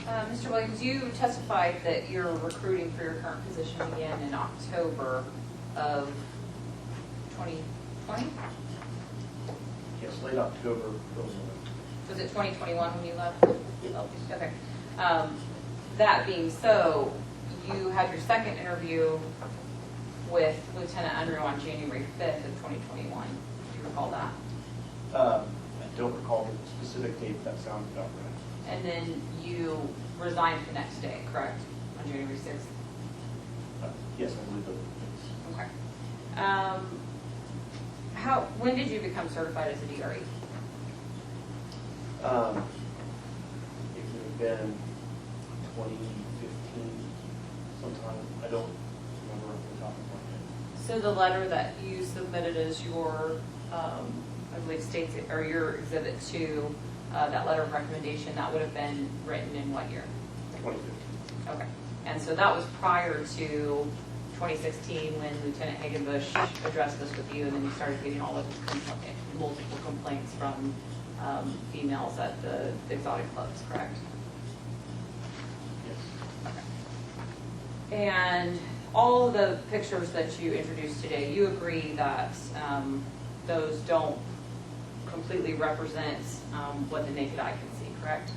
Mr. Williams, you testified that you're recruiting for your current position again in October of 2020? Yes, late October. Was it 2021 when you left? Okay. That being so, you had your second interview with Lieutenant Unruh on January 5th of 2021. Do you recall that? I don't recall the specific date. That sounds about right. And then you resigned the next day, correct? On January 6th? Yes, I believe that. Okay. When did you become certified as a DRE? It would have been 2015 sometime. I don't remember off the top of my head. So the letter that you submitted as your, I believe states it, or your exhibit to that letter of recommendation, that would have been written in what year? 2015. Okay. And so that was prior to 2016 when Lieutenant Hagenbush addressed this with you, and then you started getting all of the multiple complaints from females at the exotic clubs, correct? Yes. Okay. And all the pictures that you introduced today, you agree that those don't completely represent what the naked eye can see, correct?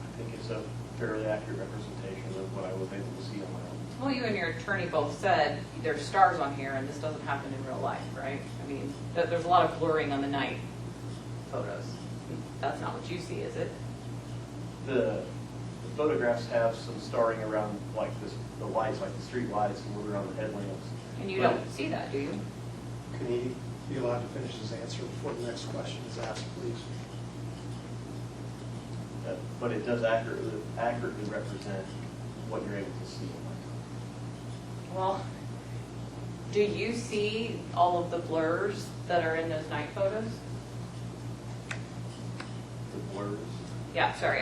I think it's a fairly accurate representation of what I was able to see on my own. Well, you and your attorney both said there's stars on here and this doesn't happen in real life, right? I mean, there's a lot of blurring on the night photos. That's not what you see, is it? The photographs have some starring around like this, the lights, like the street lights and around the headlamps. And you don't see that, do you? Can he be allowed to finish his answer before the next question is asked, please? But it does accurately represent what you're able to see. Well, do you see all of the blurs that are in those night photos? The blurs. Yeah, sorry.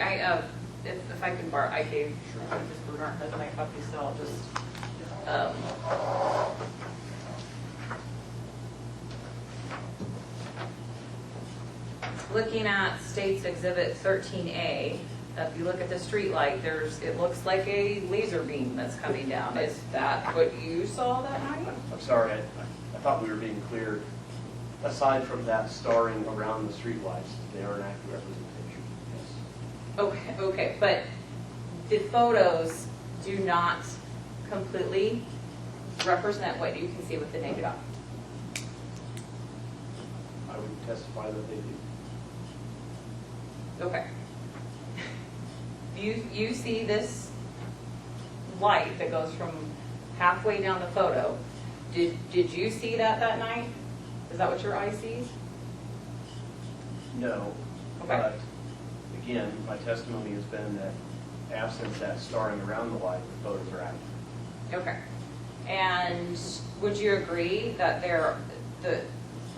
If I can borrow, I gave Ms. Bernard has my copy, so I'll just. Looking at State's Exhibit 13A, if you look at the street light, it looks like a laser beam that's coming down. Is that what you saw that night? I'm sorry, I thought we were being clear. Aside from that starring around the street lights, they are an accurate representation. Yes. Okay, but the photos do not completely represent what you can see with the naked eye. I would testify that they do. Okay. You see this light that goes from halfway down the photo. Did you see that night? Is that what your eye sees? No. Okay. But again, my testimony has been that absent that starring around the light, the photos are accurate. Okay. And would you agree that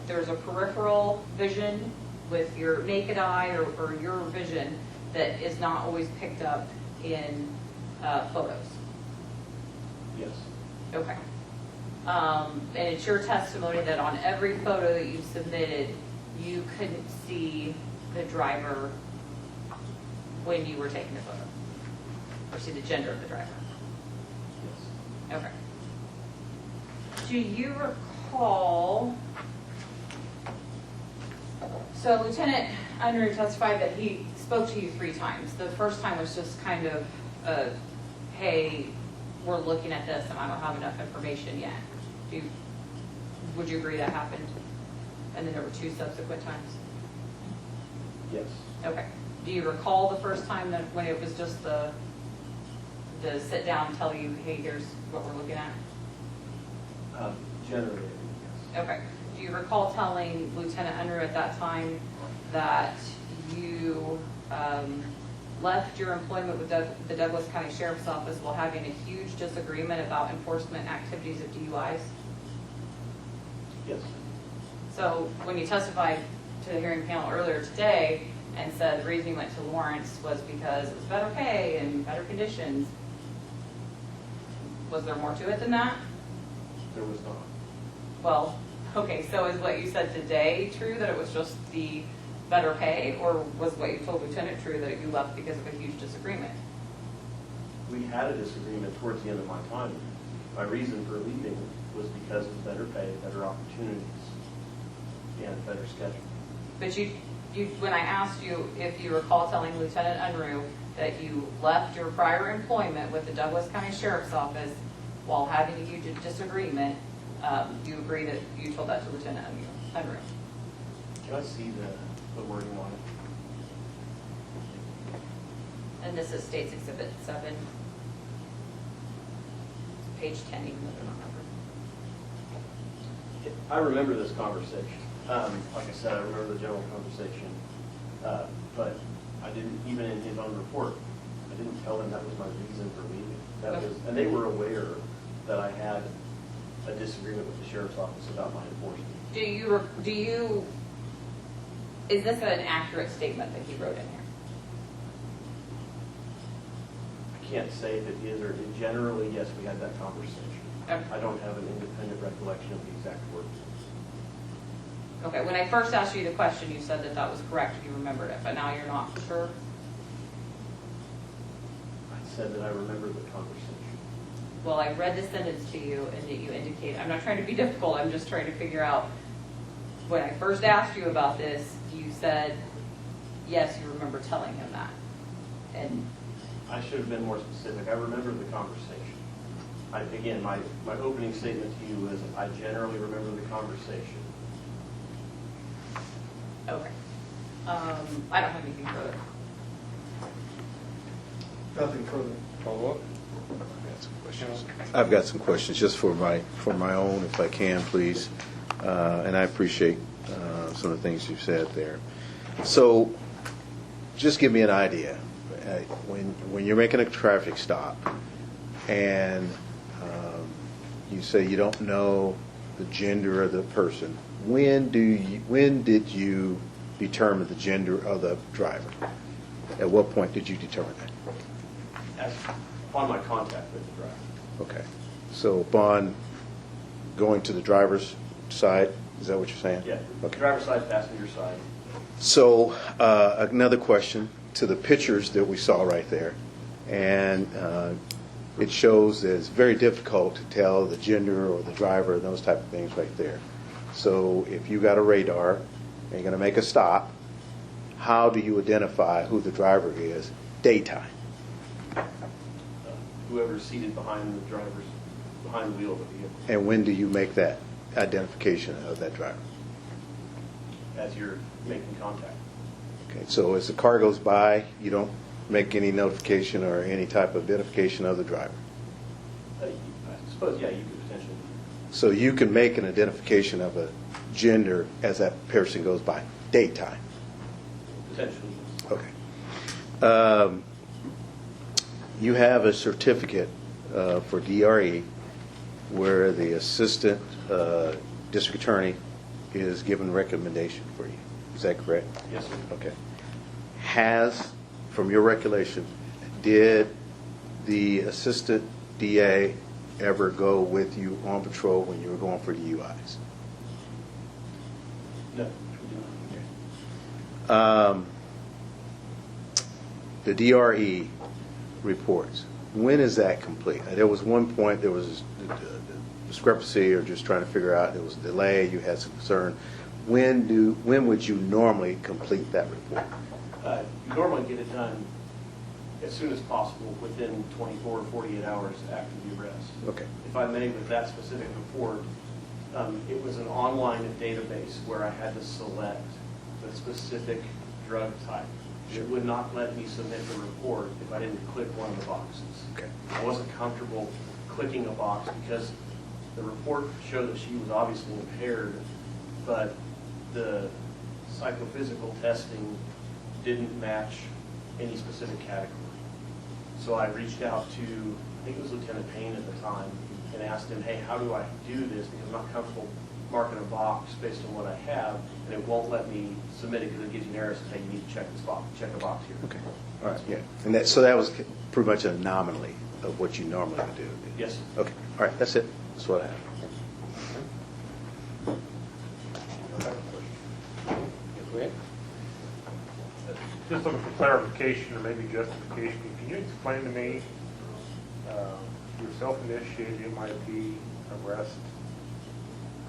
there's a peripheral vision with your naked eye or your vision that is not always picked up in photos? Yes. Okay. And it's your testimony that on every photo that you submitted, you couldn't see the driver when you were taking the photo, or see the gender of the driver? Yes. Okay. Do you recall, so Lieutenant Unruh testified that he spoke to you 3 times. The first time was just kind of, hey, we're looking at this and I don't have enough information yet. Would you agree that happened? And then there were 2 subsequent times? Yes. Okay. Do you recall the first time that when it was just the sit down and tell you, hey, here's what we're looking at? Generally, yes. Okay. Do you recall telling Lieutenant Unruh at that time that you left your employment with the Douglas County Sheriff's Office while having a huge disagreement about enforcement activities of DUIs? Yes. So when you testified to the hearing panel earlier today and said the reason you went to Lawrence was because it was better pay and better conditions, was there more to it than that? There was not. Well, okay, so is what you said today true, that it was just better pay, or was what you told Lieutenant true, that you left because of a huge disagreement? We had a disagreement towards the end of my time. My reason for leaving was because of better pay, better opportunities, and a better schedule. But when I asked you if you recall telling Lieutenant Unruh that you left your prior employment with the Douglas County Sheriff's Office while having a huge disagreement, do you agree that you told that to Lieutenant Unruh? Can I see the wording on it? And this is State's Exhibit 7, page 10, even though they're not numbered. I remember this conversation. Like I said, I remember the general conversation, but I didn't, even in his own report, I didn't tell him that was my reason for leaving. That was, and they were aware that I had a disagreement with the sheriff's office about my enforcement. Is this an accurate statement that he wrote in here? I can't say if it is or it generally, yes, we had that conversation. Okay. I don't have an independent recollection of the exact words. Okay, when I first asked you the question, you said that that was correct, you remembered it, but now you're not sure? I said that I remember the conversation. Well, I read the sentence to you and that you indicate, I'm not trying to be difficult, I'm just trying to figure out, when I first asked you about this, you said, yes, you remember telling him that. And I should have been more specific. I remember the conversation. Again, my opening statement to you is I generally remember the conversation. okay. I don't have anything further. Nothing further. Follow up? I've got some questions just for my own, if I can, please. And I appreciate some of the things you've said there. So, just give me an idea. When you're making a traffic stop, and you say you don't know the gender of the person, when did you determine the gender of the driver? At what point did you determine that? As upon my contact with the driver. Okay. So upon going to the driver's side, is that what you're saying? Yeah. Okay. Driver's side, passenger side. So another question to the pictures that we saw right there, and it shows that it's very difficult to tell the gender or the driver and those type of things right there. So if you got a radar and you're going to make a stop, how do you identify who the driver is daytime? Whoever's seated behind the wheel of the vehicle. And when do you make that identification of that driver? As you're making contact. Okay, so as the car goes by, you don't make any notification or any type of identification of the driver. I suppose, yeah, you could potentially. So you can make an identification of a gender as that person goes by, daytime. Potentially. Okay. You have a certificate for DRE where the assistant district attorney is given recommendation for you. Is that correct? Yes, sir. Okay. From your recollection, did the assistant DA ever go with you on patrol when you were going for DUIs? No, we do not. The DRE reports, when is that complete? There was one point there was a discrepancy or just trying to figure out there was a delay, you had some concern. When would you normally complete that report? You normally get it done as soon as possible, within 24 or 48 hours after the arrest. Okay. If I may, with that specific report, it was an online database where I had to select the specific drug type. Sure. It would not let me submit the report if I didn't click one of the boxes. Okay. I wasn't comfortable clicking a box because the report showed that she was obviously impaired, but the psychophysical testing didn't match any specific category. So I reached out to, I think it was Lieutenant Payne at the time, and asked him, hey, how do I do this? Because I'm not comfortable marking a box based on what I have, and it won't let me submit it because it gives you an error saying, hey, you need to check this box, check a box here. Okay. All right. Yeah. And so that was pretty much an anomaly of what you normally would do. Yes, sir. Okay. All right. That's it. That's what I have. Just looking for clarification or maybe justification. Can you explain to me your self-initiated MIP arrest,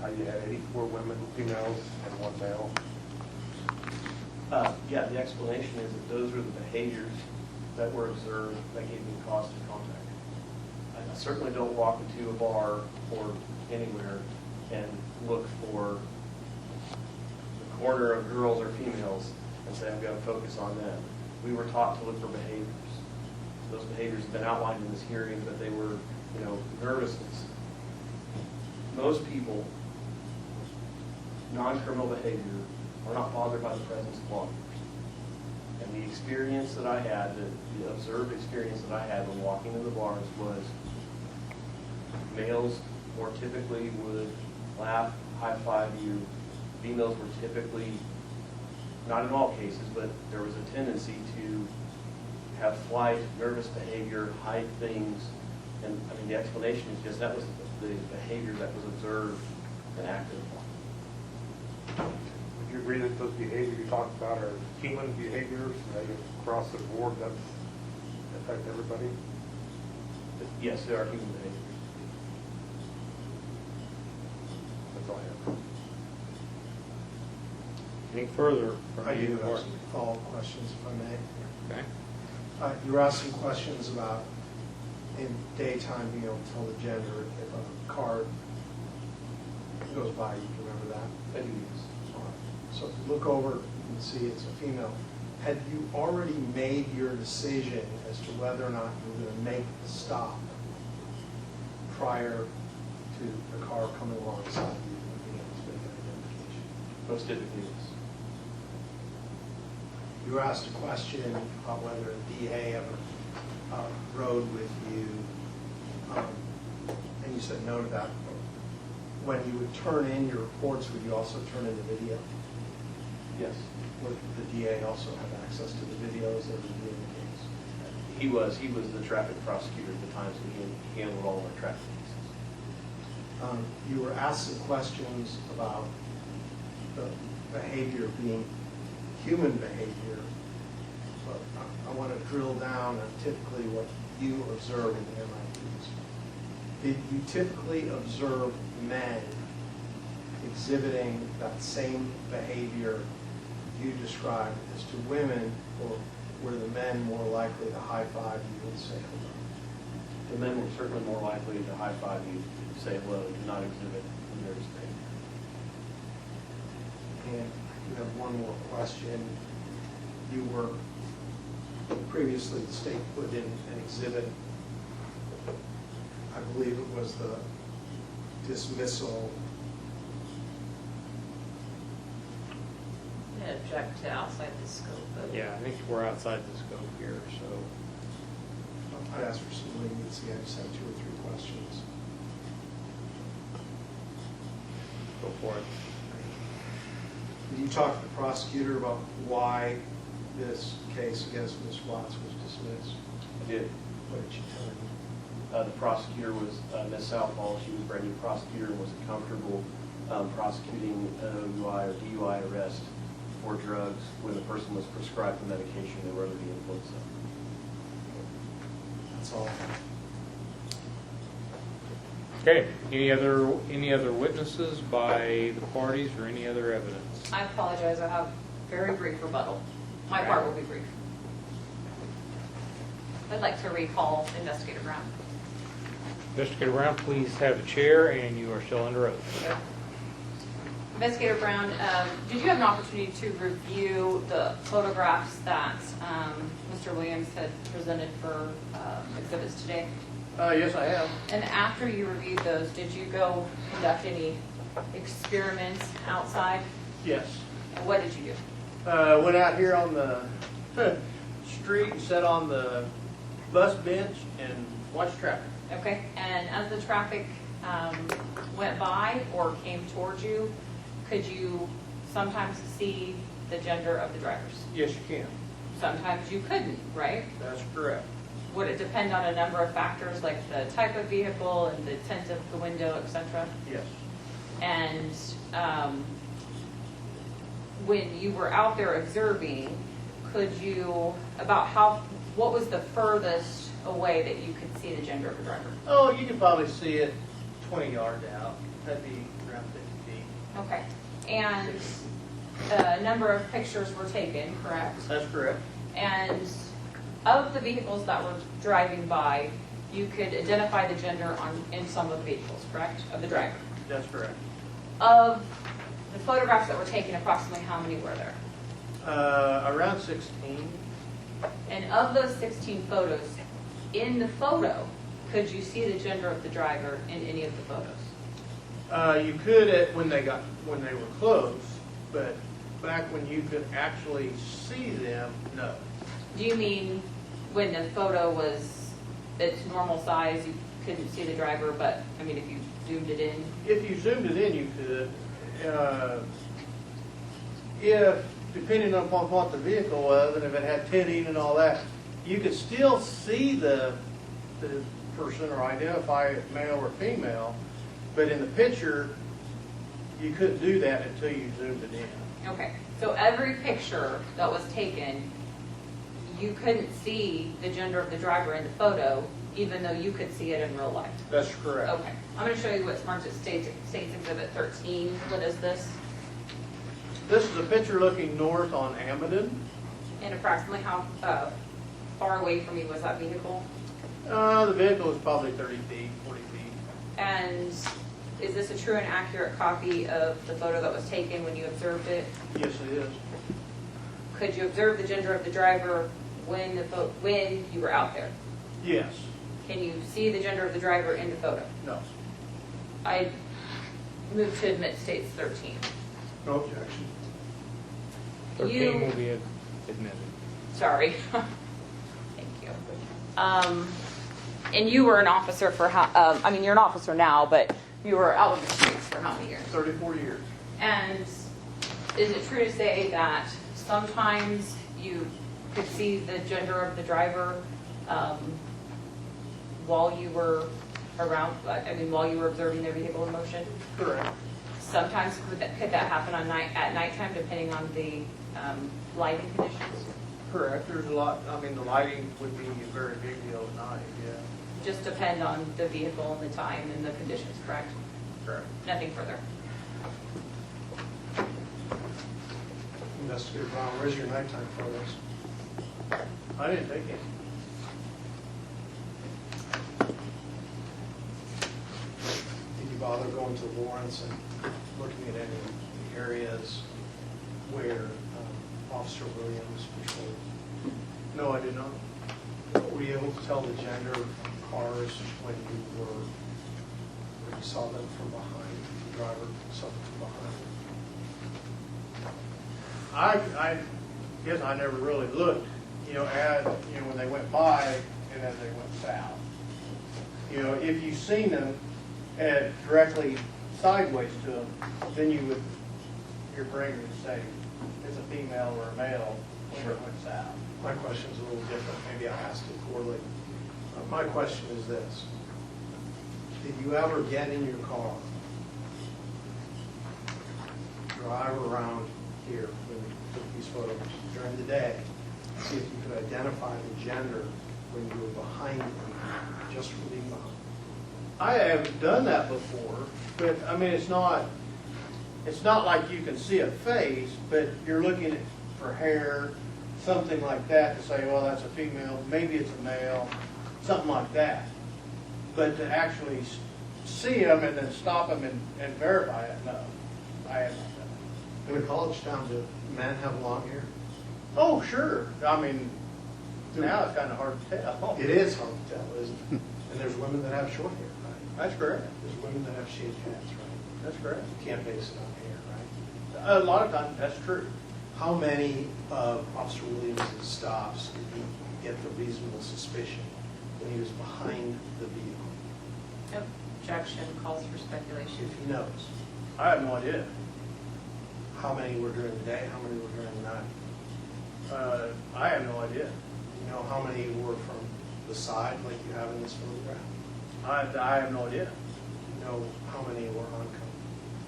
how you had 84 women, females, and 1 male? Yeah, the explanation is that those were the behaviors that were observed that gave me cause to contact. I certainly don't walk into a bar or anywhere and look for the corner of girls or females and say, I'm going to focus on them. We were taught to look for behaviors. Those behaviors have been outlined in this hearing, but they were, nervousness. Most people, non-criminal behavior, are not bothered by the presence of law enforcement. And the experience that I had, the observed experience that I had when walking in the bars was males more typically would laugh, high-five you. Females were typically, not in all cases, but there was a tendency to have flight, nervous behavior, hide things. And I mean, the explanation is just that was the behavior that was observed and acted upon. Would you agree that those behaviors you talked about are human behaviors, that across the board that affect everybody? But yes, there are human behaviors. That's all I have. Any further I from do you, have Mark? some follow-up questions, if I may. Okay. You were asking questions about in daytime being able to tell the gender if a car goes by. You can remember that? I do, yes. All right. So if you look over, you can see it's a female. Had you already made your decision as to whether or not you were going to make the stop prior to the car coming alongside you and being able to make that identification? Most typically, yes. You were asked a question about whether a DA ever rode with you, and you said no to that. When you would turn in your reports, would you also turn in the video? Yes. Would the DA also have access to the videos that were being the case? He was the traffic prosecutor at the time, so he handled all of our traffic cases. You were asked some questions about the behavior being human behavior, but I want to drill down on typically what you observe in the MIPs. Did you typically observe men exhibiting that same behavior you described as to women, or were the men more likely to high-five you and say hello? The men were certainly more likely to high-five you, say hello, do not exhibit nervous behavior. And you have one more question. You were, previously the state put in an exhibit, I believe it was the dismissal. I object to outside the scope of. Yeah, I think we're outside the scope here, so. I'd ask for some leniency. I just have 2 or 3 questions. Go for it. Did you talk to the prosecutor about why this case against Ms. Watts was dismissed? I did. What did she tell you? The prosecutor was Ms. Southall. She was a brand new prosecutor and was comfortable prosecuting an OUI or DUI arrest for drugs when the person was prescribed the medication they were under the influence of. That's all. Okay, any other witnesses by the parties or any other evidence? I apologize, I have very brief rebuttal. My part will be brief. I'd like to recall Investigator Brown. Investigator Brown, please have a chair, and you are still under oath. Yep. Investigator Brown, did you have an opportunity to review the photographs that Mr. Williams had presented for exhibits today? Yes, I have. And after you reviewed those, did you go conduct any experiments outside? Yes. And what did you do? Went out here on the street, sat on the bus bench, and watched traffic. Okay, and as the traffic went by or came towards you, could you sometimes see the gender of the drivers? Yes, you can. Sometimes you couldn't, right? That's correct. Would it depend on a number of factors like the type of vehicle and the tint of the window, etc.? Yes. And when you were out there observing, could you, what was the furthest away that you could see the gender of the driver? Oh, you could probably see it 20 yards out. That'd be around 50 feet. Okay. And a number of pictures were taken, correct? That's correct. And of the vehicles that were driving by, you could identify the gender in some of the vehicles, correct? Of the driver. That's correct. Of the photographs that were taken, approximately how many were there? Around 16. And of those 16 photos, in the photo, could you see the gender of the driver in any of the photos? You could when they were close, but back when you could actually see them, no. Do you mean when the photo was its normal size, you couldn't see the driver, but, I mean, if you zoomed it in? If you zoomed it in, you could. If, depending upon what the vehicle was, and if it had tinting and all that, you could still see the person or identify it male or female, but in the picture, you couldn't do that until you zoomed it in. Okay, so every picture that was taken, you couldn't see the gender of the driver in the photo, even though you could see it in real life? That's correct. Okay, I'm going to show you what's marked as States Exhibit 13. What is this? This is a picture looking north on Amadon. And approximately how far away from you was that vehicle? The vehicle was probably 30 feet, 40 feet. And is this a true and accurate copy of the photo that was taken when you observed it? Yes, it is. Could you observe the gender of the driver when you were out there? Yes. Can you see the gender of the driver in the photo? No. I move to admit States 13. No objection. 13 will be admitted. Sorry. Thank you. And you were an officer for how, you're an officer now, but you were out on the streets for how many years? 34 years. And is it true to say that sometimes you could see the gender of the driver while you were around, while you were observing their vehicle in motion? Correct. Sometimes could that happen at nighttime, depending on the lighting conditions? Correct. There's a lot, the lighting would be a very big deal at night, yeah. Just depend on the vehicle and the time and the conditions, correct? Correct. Nothing further. Investigator Brown, where's your nighttime photos? I didn't take any. Did you bother going to Lawrence and looking at any of the areas where Officer Williams patrolled? No, I did not. Were you able to tell the gender of cars when you saw them from behind, the driver saw them from behind? I guess I never really looked, when they went by and as they went south. If you seen them directly sideways to them, then your brain would say it's a female or a male when it went south. My question's a little different. Maybe I asked it poorly. My question is this. Did you ever get in your car, drive around here when you took these photos during the day, see if you could identify the gender when you were behind them, just from being behind? I have done that before, but it's not like you can see a face, but you're looking for hair, something like that to say, well, that's a female, maybe it's a male, something like that. But to actually see them and then stop them and verify it, no, I have not done In a college town, do men have long hair? it. Oh, sure. Now it's kind of hard to tell. It is hard to tell, isn't it? And there's women that have short hair, right? That's correct. There's women that have shaved heads, right? That's correct. You can't base it on hair, right? A lot of times, that's true. How many of Officer Williams' stops did he get the reasonable suspicion when he was behind the vehicle? Objection calls for speculation. If he knows. I have no idea. How many were during the day, how many were during the night? I have no idea. You know how many were from the side, like you have in this photograph? I have no idea. You know how many were oncoming?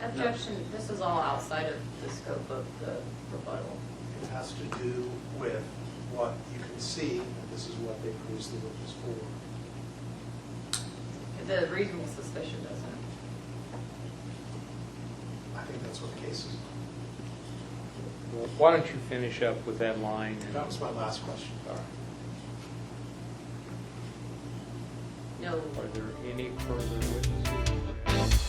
Objection, this is all outside of the scope of the rebuttal. It has to do with what you can see, and this is what they produce the witness for. The reasonable suspicion doesn't. I think that's what the case is. Well, why don't you finish up with that line? and- That was my last question. All right. No. Are there any further witnesses?